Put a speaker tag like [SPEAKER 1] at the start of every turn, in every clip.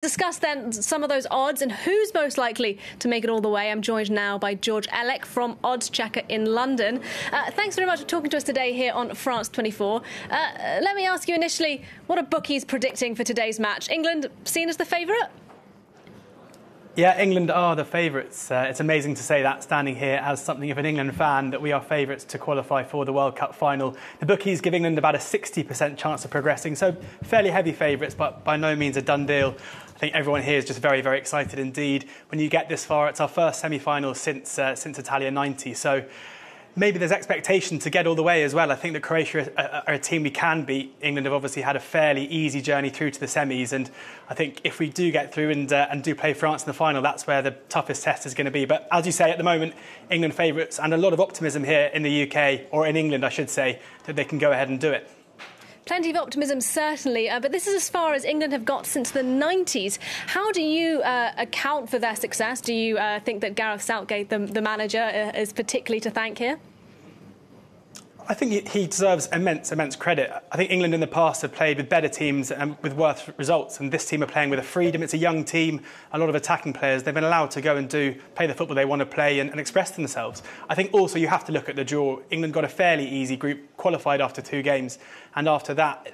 [SPEAKER 1] discuss then some of those odds and who's most likely to make it all the way. I'm joined now by George Elek from Odds Checker in London. Thanks very much for talking to us today here on France 24. Let me ask you initially, what are bookies predicting for today's match? England seen as the favourite?
[SPEAKER 2] Yeah, England are the favourites. It's amazing to say that, standing here as something of an England fan, that we are favourites to qualify for the World Cup final. The bookies give England about a 60% chance of progressing, so fairly heavy favourites, but by no means a done deal. I think everyone here is just very, very excited indeed. When you get this far, it's our first semi-final since Italia 90, so maybe there's expectation to get all the way as well. I think that Croatia are a team we can beat. England have obviously had a fairly easy journey through to the semis, and I think if we do get through and do play France in the final, that's where the toughest test is going to be. But as you say, at the moment, England favourites, and a lot of optimism here in the UK, or in England I should say, that they can go ahead and do it.
[SPEAKER 1] Plenty of optimism, certainly, but this is as far as England have got since the 90s. How do you account for their success? Do you think that Gareth Southgate, the manager, is particularly to thank here?
[SPEAKER 2] I think he deserves immense credit. I think England in the past have played with better teams and with worse results, and this team are playing with a freedom. It's a young team, a lot of attacking players. They've been allowed to go and play the football they want to play and express themselves. I think also you have to look at the draw. England got a fairly easy group, qualified after 2 games, and after that,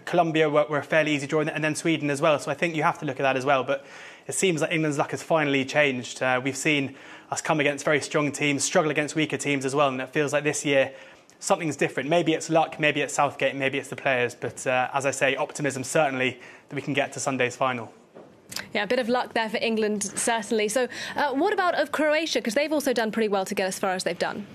[SPEAKER 2] Colombia were a fairly easy draw, and then Sweden as well. So I think you have to look at that as well. But it seems like England's luck has finally changed. We've seen us come against very strong teams, struggle against weaker teams as well, and it feels like this year something's different. Maybe it's luck, maybe it's Southgate, maybe it's the players. But as I say, optimism certainly that we can get to Sunday's final.
[SPEAKER 1] Yeah, a bit of luck there for England, certainly. So what about of Croatia? Because they've also done pretty well to get as far as they've done.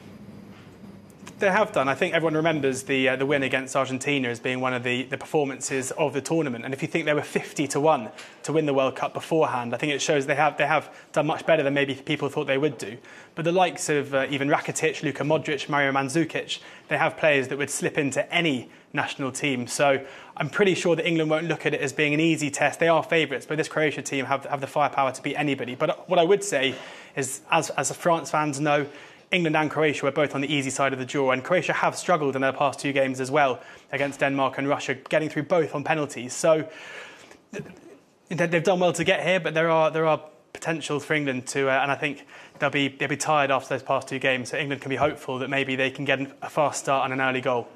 [SPEAKER 2] They have done. I think everyone remembers the win against Argentina as being one of the performances of the tournament. And if you think they were 50-1 to win the World Cup beforehand, I think it shows they have done much better than maybe people thought they would do. But the likes of even Rakitic, Luka Modric, Mario Mandzukic, they have players that would slip into any national team. So I'm pretty sure that England won't look at it as being an easy test. They are favourites, but this Croatia team have the firepower to beat anybody. But what I would say is, as France fans know, England and Croatia were both on the easy side of the draw, and Croatia have struggled in their past 2 games as well against Denmark and Russia, getting through both on penalties. So they've done well to get here, but there are potential for England to, and I think they'll be tired after those past 2 games. So England can be hopeful that maybe they can get a fast start and an early goal.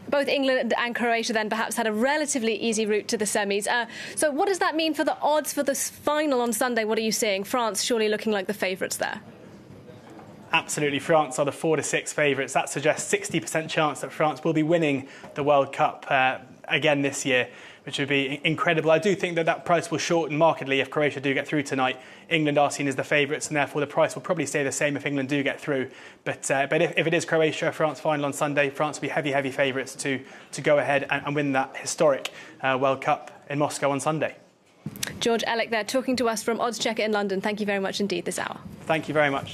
[SPEAKER 1] Both England and Croatia then perhaps had a relatively easy route to the semis. So what does that mean for the odds for this final on Sunday? What are you seeing? France surely looking like the favourites there.
[SPEAKER 2] Absolutely, France are the 4-6 favourites. That suggests 60% chance that France will be winning the World Cup again this year, which would be incredible. I do think that price will shorten markedly if Croatia do get through tonight. England are seen as the favourites, and therefore the price will probably stay the same if England do get through. But if it is Croatia-France final on Sunday, France will be heavy favourites to go ahead and win that historic World Cup in Moscow on Sunday.
[SPEAKER 1] George Elek there talking to us from Odds Checker in London. Thank you very much indeed this hour.
[SPEAKER 2] Thank you very much.